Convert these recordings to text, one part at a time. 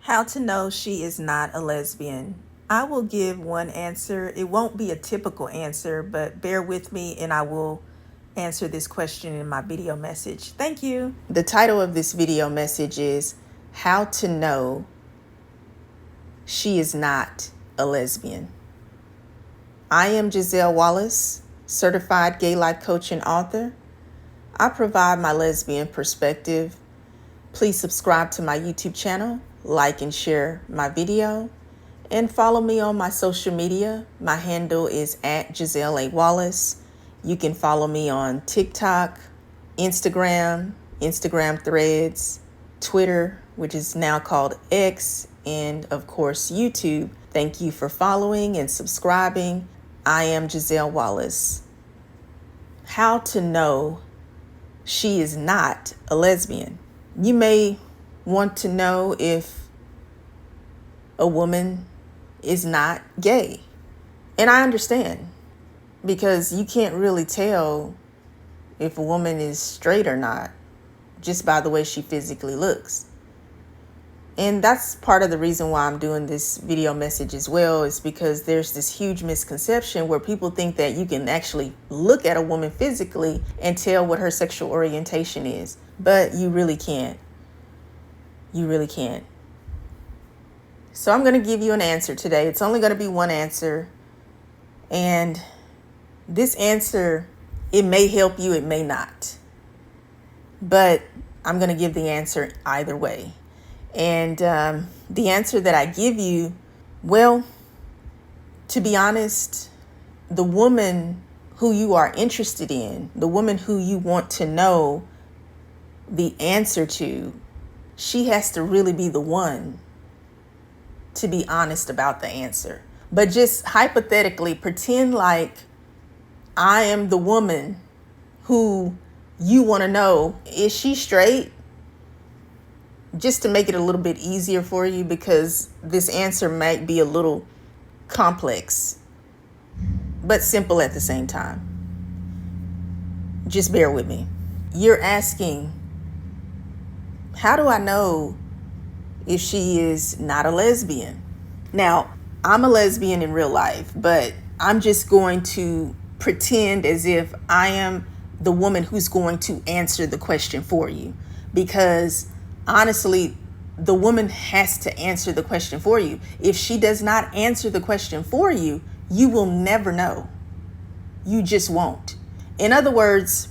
How to know she is not a lesbian. I will give one answer. It won't be a typical answer, but bear with me and I will answer this question in my video message. Thank you. The title of this video message is How to Know She is Not a Lesbian. I am Giselle Wallace, certified gay life coach and author. I provide my lesbian perspective. Please subscribe to my YouTube channel, like and share my video, and follow me on my social media. My handle is at Giselle A. Wallace. You can follow me on TikTok, Instagram Threads, Twitter, which is now called X, and of course, YouTube. Thank you for following and subscribing. I am Giselle Wallace. How to know she is not a lesbian. You may want to know if a woman is not gay. And I understand, because you can't really tell if a woman is straight or not just by the way she physically looks. And that's part of the reason why I'm doing this video message as well, is because there's this huge misconception where people think that you can actually look at a woman physically and tell what her sexual orientation is. But you really can't. You really can't. So I'm going to give you an answer today. It's only going to be one answer. And this answer, it may help you, it may not. But I'm going to give the answer either way. And the answer that I give you, well, to be honest, the woman who you are interested in, the woman who you want to know the answer to, she has to really be the one to be honest about the answer. But just hypothetically, pretend like I am the woman who you want to know, is she straight? Just to make it a little bit easier for you, because this answer might be a little complex, but simple at the same time. Just bear with me. You're asking, how do I know if she is not a lesbian? Now, I'm a lesbian in real life, but I'm just going to pretend as if I am the woman who's going to answer the question for you, because honestly, the woman has to answer the question for you. If she does not answer the question for you, you will never know. You just won't. In other words,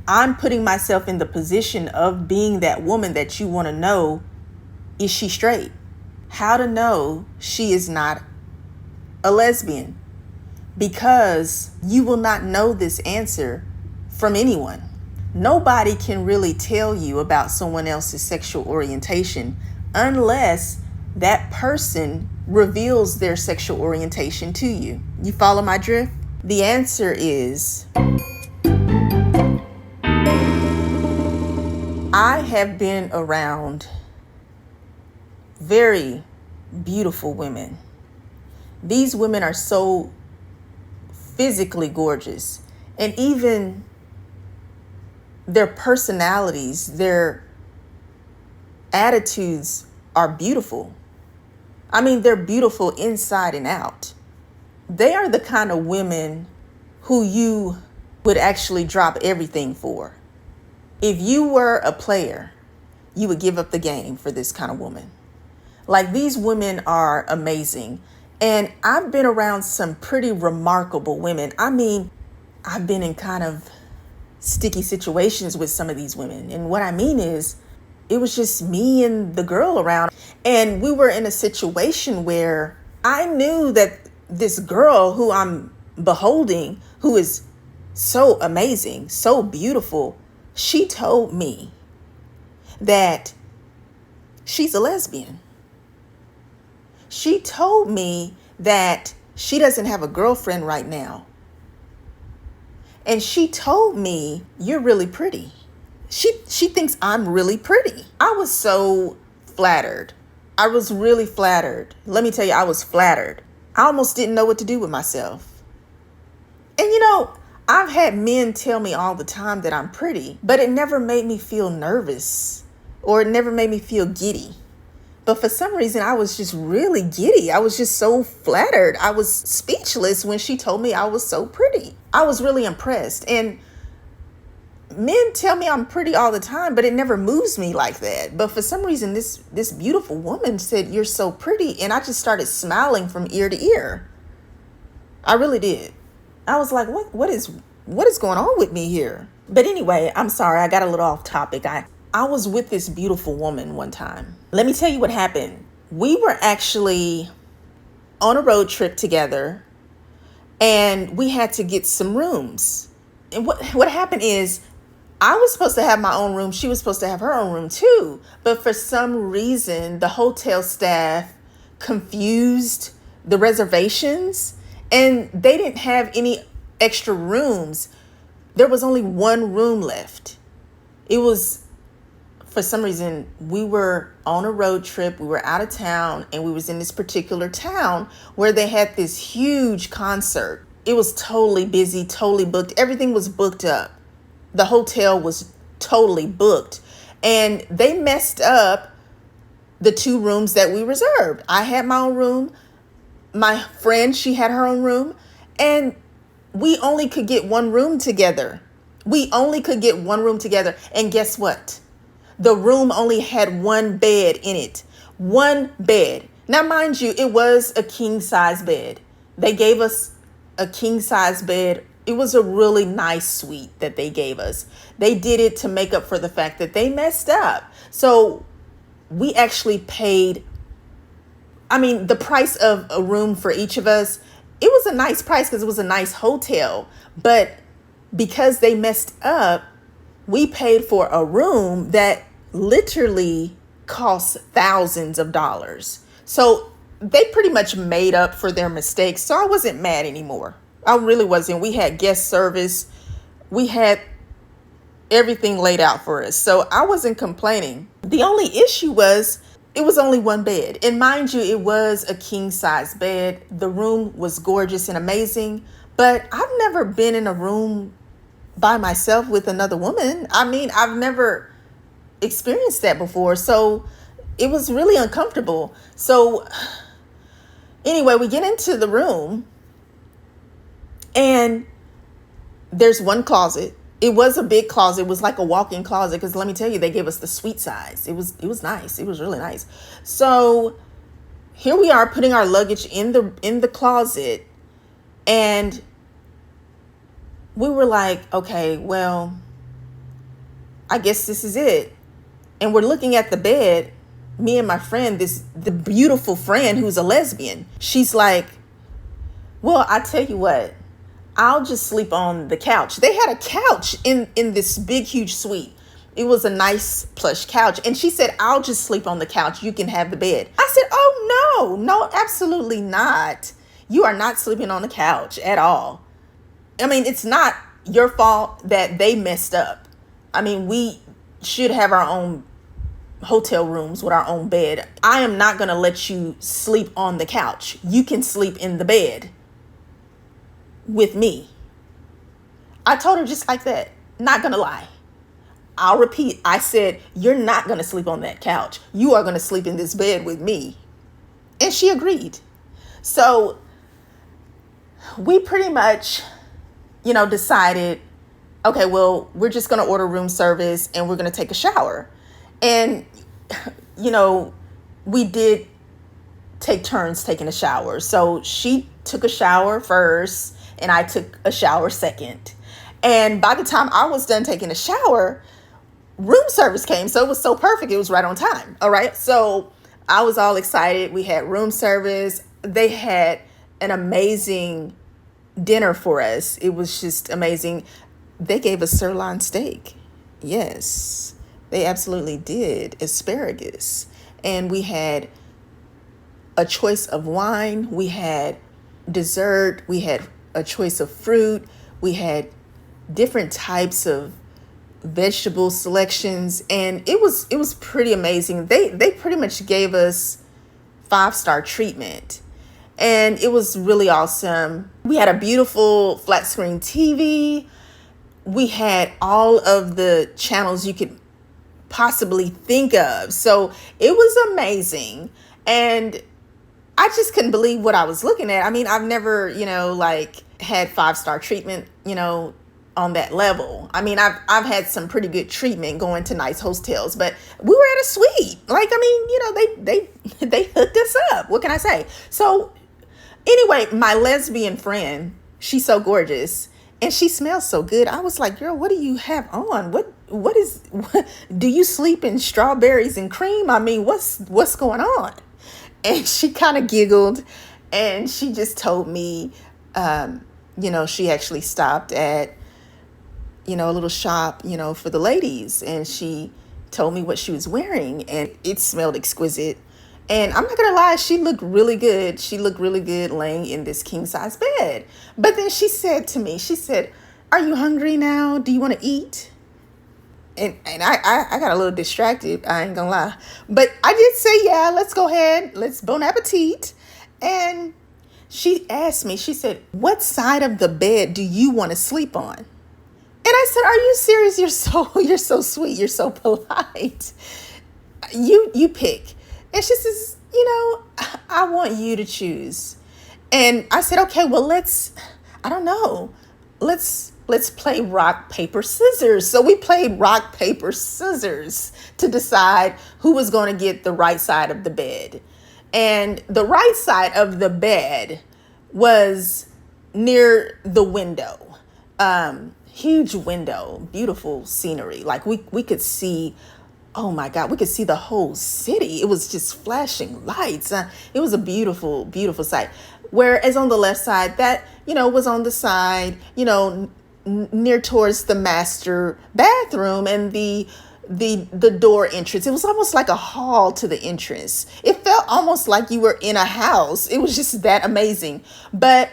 I'm putting myself in the position of being that woman that you want to know, is she straight? How to know she is not a lesbian? Because you will not know this answer from anyone. Nobody can really tell you about someone else's sexual orientation unless that person reveals their sexual orientation to you. You follow my drift? The answer is, I have been around very beautiful women. These women are so physically gorgeous, and even their personalities, their attitudes are beautiful. I mean, they're beautiful inside and out. They are the kind of women who you would actually drop everything for. If you were a player, you would give up the game for this kind of woman. Like, these women are amazing. And I've been around some pretty remarkable women. I mean, I've been in kind of sticky situations with some of these women. And what I mean is, it was just me and the girl around. And we were in a situation where I knew that this girl who I'm beholding, who is so amazing, so beautiful, she told me that she's a lesbian. She told me that she doesn't have a girlfriend right now. And she told me, you're really pretty. She thinks I'm really pretty. I was so flattered. I was really flattered. Let me tell you, I was flattered. I almost didn't know what to do with myself. And you know, I've had men tell me all the time that I'm pretty, but it never made me feel nervous, or it never made me feel giddy. But for some reason, I was just really giddy. I was just so flattered. I was speechless when she told me I was so pretty. I was really impressed. And men tell me I'm pretty all the time, but it never moves me like that. But for some reason, this beautiful woman said, "You're so pretty." And I just started smiling from ear to ear. I really did. I was like, what is going on with me here? But anyway, I'm sorry. I got a little off topic. I was with this beautiful woman one time. Let me tell you what happened. We were actually on a road trip together, and we had to get some rooms. And what happened is, I was supposed to have my own room. She was supposed to have her own room too. But for some reason, the hotel staff confused the reservations, and they didn't have any extra rooms. There was only one room left. It was, for some reason, we were on a road trip. We were out of town, and we was in this particular town where they had this huge concert. It was totally busy, totally booked. Everything was booked up. The hotel was totally booked, and they messed up the 2 rooms that we reserved. I had my own room. My friend, she had her own room, and we only could get one room together. And guess what? The room only had one bed in it. One bed. Now, mind you, it was a king size bed. They gave us a king size bed. It was a really nice suite that they gave us. They did it to make up for the fact that they messed up. So we actually paid, the price of a room for each of us. It was a nice price because it was a nice hotel. But because they messed up, we paid for a room that literally cost thousands of dollars. So they pretty much made up for their mistakes. So I wasn't mad anymore. I really wasn't. We had guest service. We had everything laid out for us. So I wasn't complaining. The only issue was it was only one bed. And mind you, it was a king size bed. The room was gorgeous and amazing. But I've never been in a room by myself with another woman. I've never experienced that before. So it was really uncomfortable. So anyway, we get into the room, and there's one closet. It was a big closet. It was like a walk-in closet, because let me tell you, they gave us the suite size. It was nice. It was really nice. So here we are putting our luggage in the closet, and we were like, okay, well, I guess this is it. And we're looking at the bed, me and my friend, the beautiful friend who's a lesbian. She's like, well, I tell you what, I'll just sleep on the couch. They had a couch in this big, huge suite. It was a nice plush couch. And she said, I'll just sleep on the couch. You can have the bed. I said, oh, no, absolutely not. You are not sleeping on the couch at all. It's not your fault that they messed up. We should have our own hotel rooms with our own bed. I am not going to let you sleep on the couch. You can sleep in the bed with me. I told her just like that. Not going to lie. I'll repeat. I said, you're not going to sleep on that couch. You are going to sleep in this bed with me. And she agreed. So we pretty much, decided, okay, well, we're just going to order room service and we're going to take a shower. And, we did take turns taking a shower. So she took a shower first and I took a shower second. And by the time I was done taking a shower, room service came. So it was so perfect. It was right on time. All right. So I was all excited. We had room service. They had an amazing dinner for us. It was just amazing. They gave us sirloin steak. Yes, they absolutely did. Asparagus. And we had a choice of wine. We had dessert. We had a choice of fruit. We had different types of vegetable selections. And it was pretty amazing. They pretty much gave us 5-star treatment. And it was really awesome. We had a beautiful flat screen TV. We had all of the channels you could possibly think of. So it was amazing. And I just couldn't believe what I was looking at. I mean, I've never, like had 5-star treatment, on that level. I mean, I've had some pretty good treatment going to nice hotels, but we were at a suite. Like, I mean, they hooked us up. What can I say? So anyway, my lesbian friend, she's so gorgeous and she smells so good. I was like, girl, what do you have on? What do you sleep in strawberries and cream? I mean, what's going on? And she kind of giggled and she just told me, she actually stopped at, a little shop, for the ladies. And she told me what she was wearing and it smelled exquisite. And I'm not going to lie, she looked really good. She looked really good laying in this king size bed. But then she said to me, are you hungry now? Do you want to eat? And I got a little distracted. I ain't gonna lie. But I did say, yeah, let's go ahead. Let's bon appetit. And she asked me, she said, what side of the bed do you want to sleep on? And I said, are you serious? You're so sweet. You're so polite. You pick. And she says, I want you to choose. And I said, okay, well, let's play rock, paper, scissors. So we played rock, paper, scissors to decide who was going to get the right side of the bed. And the right side of the bed was near the window. Huge window, beautiful scenery. Like we could see, oh my God, we could see the whole city. It was just flashing lights. It was a beautiful, beautiful sight. Whereas on the left side, that, was on the side, near towards the master bathroom and the door entrance. It was almost like a hall to the entrance. It felt almost like you were in a house. It was just that amazing. But,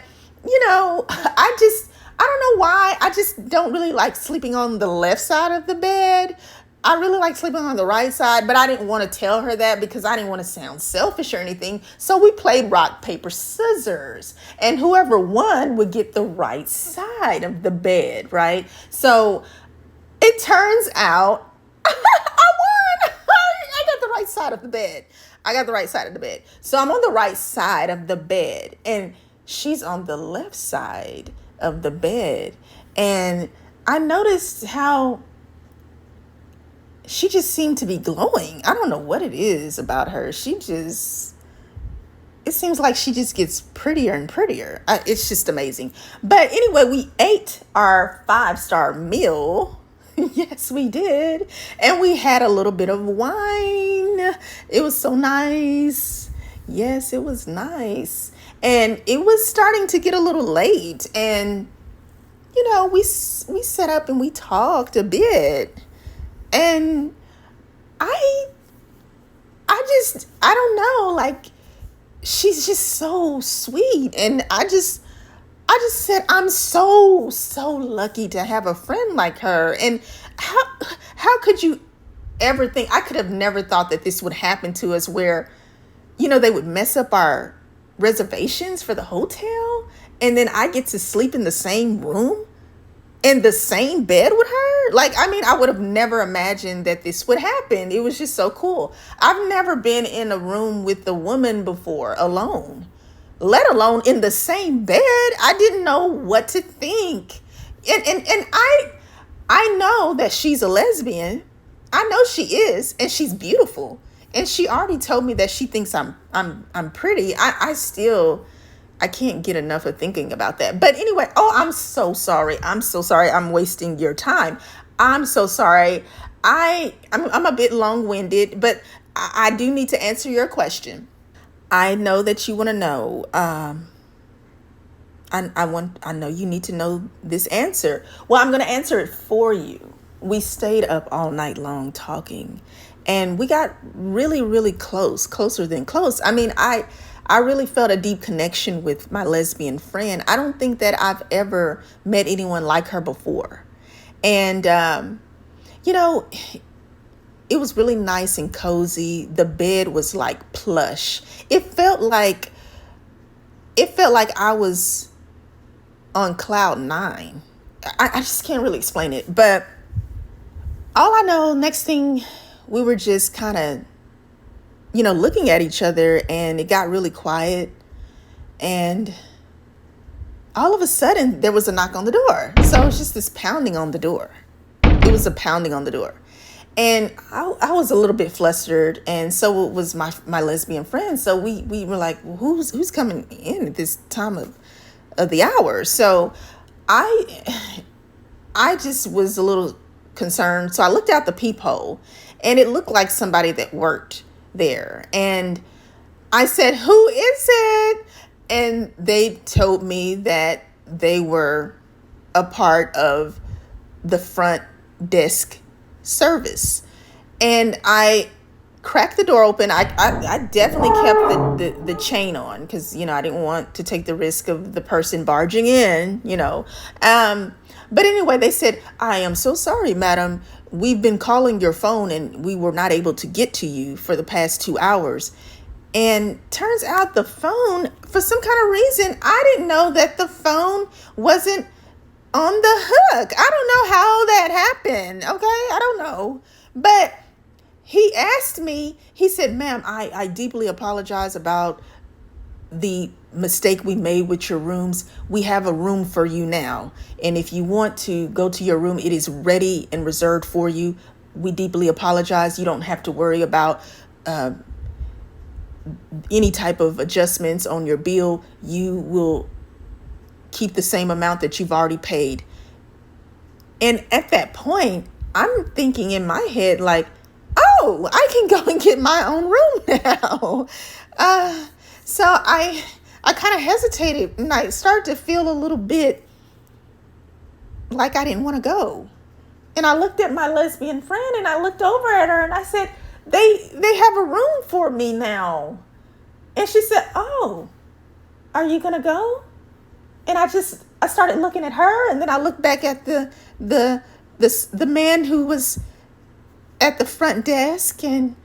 I don't know why. I just don't really like sleeping on the left side of the bed. I really like sleeping on the right side, but I didn't want to tell her that because I didn't want to sound selfish or anything. So we played rock, paper, scissors, and whoever won would get the right side of the bed, right? So it turns out I won. I got the right side of the bed. I got the right side of the bed. So I'm on the right side of the bed and she's on the left side of the bed. And I noticed how she just seemed to be glowing. I don't know what it is about her. It seems like she just gets prettier and prettier. It's just amazing. But anyway, we ate our 5-star meal. Yes, we did. And we had a little bit of wine. It was so nice. Yes, it was nice. And it was starting to get a little late. And, we sat up and we talked a bit. And I don't know, like, she's just so sweet. And I just said, I'm so lucky to have a friend like her. And how could you ever think, I could have never thought that this would happen to us where, they would mess up our reservations for the hotel. And then I get to sleep in the same room, in the same bed with her. Like, I mean, I would have never imagined that this would happen. It was just so cool. I've never been in a room with a woman before alone, let alone in the same bed. I didn't know what to think. And I know that she's a lesbian. I know she is, and she's beautiful. And she already told me that she thinks I'm pretty. I can't get enough of thinking about that. But anyway, I'm so sorry. I'm so sorry. I'm wasting your time. I'm so sorry. I'm a bit long-winded, but I do need to answer your question. I know that you want to know. I know you need to know this answer. Well, I'm going to answer it for you. We stayed up all night long talking, and we got really, really close, closer than close. I mean, I really felt a deep connection with my lesbian friend. I don't think that I've ever met anyone like her before. And, it was really nice and cozy. The bed was like plush. It felt like I was on cloud 9. I just can't really explain it. But all I know, next thing we were just kind of, looking at each other, and it got really quiet. And all of a sudden there was a knock on the door. So it was just this pounding on the door. It was a pounding on the door. And I was a little bit flustered, and so it was my lesbian friend. So we were like, well, who's coming in at this time of the hour? So I just was a little concerned. So I looked out the peephole, and it looked like somebody that worked there. And I said, "Who is it?" And they told me that they were a part of the front desk service. And I cracked the door open. I definitely kept the chain on because, I didn't want to take the risk of the person barging in, But anyway, they said, "I am so sorry, madam. We've been calling your phone and we were not able to get to you for the past 2 hours." And turns out the phone, for some kind of reason, I didn't know that the phone wasn't on the hook. I don't know how that happened. Okay. I don't know. But he asked me, he said, "Ma'am, I deeply apologize about the mistake we made with your rooms. We have a room for you now. And if you want to go to your room, it is ready and reserved for you. We deeply apologize. You don't have to worry about any type of adjustments on your bill. You will keep the same amount that you've already paid." And at that point, I'm thinking in my head, like, oh, I can go and get my own room now. So I kind of hesitated, and I started to feel a little bit like I didn't want to go. And I looked at my lesbian friend, and I looked over at her, and I said, they have a room for me now. And she said, "Oh, are you going to go?" And I started looking at her, and then I looked back at the man who was at the front desk, and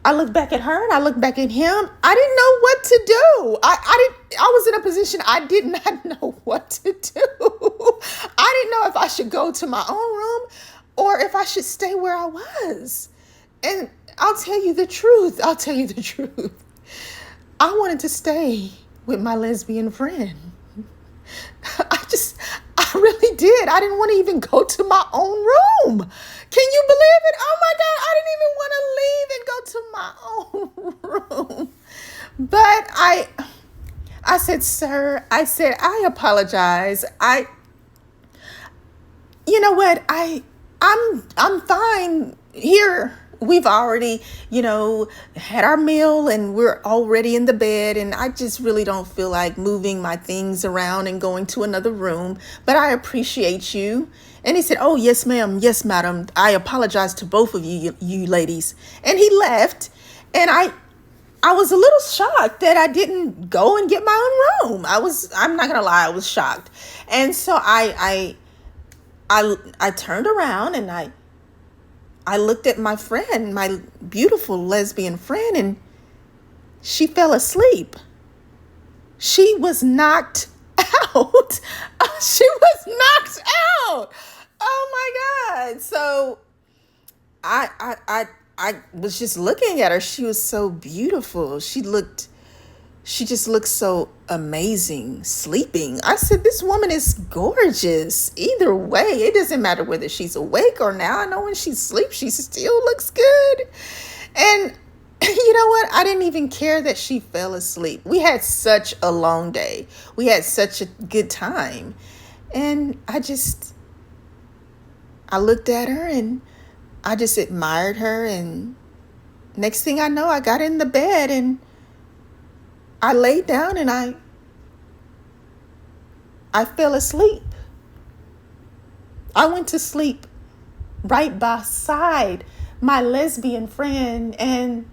I looked back at her, and I looked back at him. I didn't know what to do. I was in a position I did not know what to do. I didn't know if I should go to my own room or if I should stay where I was. And I'll tell you the truth. I wanted to stay with my lesbian friend. I really did. I didn't want to even go to my own room. Can you believe it? Oh my God, I didn't even want to leave and go to my own room. But I said, "Sir," I said, "I apologize. You know what? I'm fine here. We've already, had our meal, and we're already in the bed, and I just really don't feel like moving my things around and going to another room, but I appreciate you." And he said, "Oh, yes, ma'am. Yes, madam. I apologize to both of you ladies." And he left, and I was a little shocked that I didn't go and get my own room. I'm not going to lie, I was shocked. And so I turned around, and I looked at my friend, my beautiful lesbian friend, and she fell asleep. She was knocked out. She was knocked out. Oh my God. So I was just looking at her. She was so beautiful. She just looked so amazing sleeping. I said, "This woman is gorgeous. Either way, it doesn't matter whether she's awake or now. I know when she sleeps, she still looks good." And you know what? I didn't even care that she fell asleep. We had such a long day. We had such a good time. And I looked at her, and I just admired her. And next thing I know, I got in the bed, and I laid down, and I fell asleep. I went to sleep right beside my lesbian friend, and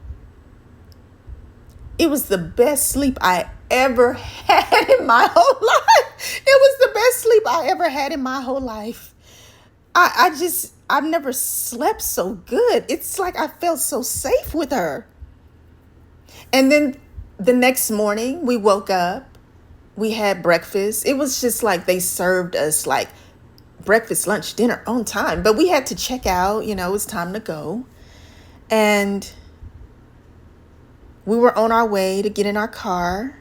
it was the best sleep I ever had in my whole life. It was the best sleep I ever had in my whole life. I've never slept so good. It's like I felt so safe with her. And then the next morning we woke up, we had breakfast. It was just like they served us like breakfast, lunch, dinner on time, but we had to check out, it was time to go. And we were on our way to get in our car,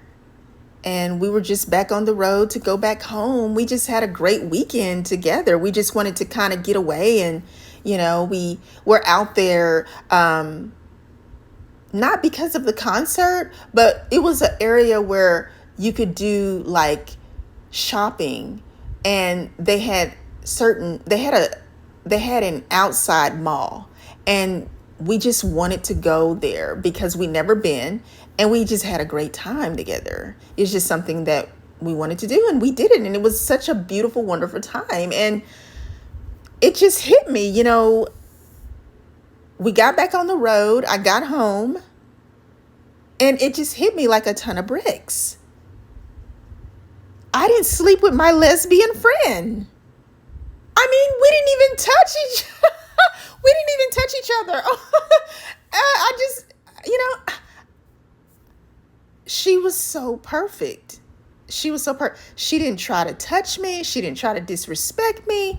and we were just back on the road to go back home. We just had a great weekend together. We just wanted to kind of get away, and we were out there, not because of the concert, but it was an area where you could do like shopping, and they had an outside mall, and we just wanted to go there because we never been, and we just had a great time together. It's just something that we wanted to do, and we did it, and it was such a beautiful, wonderful time. And it just hit me, we got back on the road, I got home, and it just hit me like a ton of bricks. I didn't sleep with my lesbian friend. I mean, we didn't even touch each other. I just, she was so perfect. She was so perfect. She didn't try to touch me. She didn't try to disrespect me.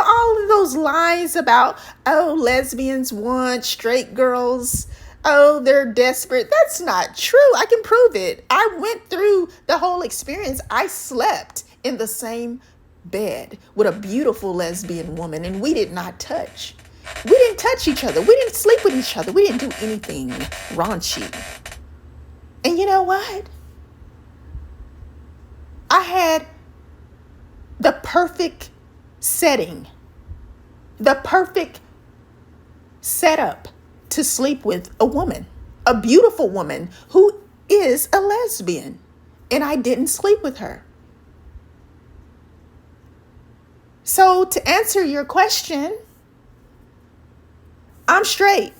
All of those lies about, oh, lesbians want straight girls. Oh, they're desperate. That's not true. I can prove it. I went through the whole experience. I slept in the same bed with a beautiful lesbian woman, and we did not touch. We didn't touch each other. We didn't sleep with each other. We didn't do anything raunchy. And you know what? I had the perfect setting, the perfect setup to sleep with a woman, a beautiful woman who is a lesbian, and I didn't sleep with her. So to answer your question, I'm straight.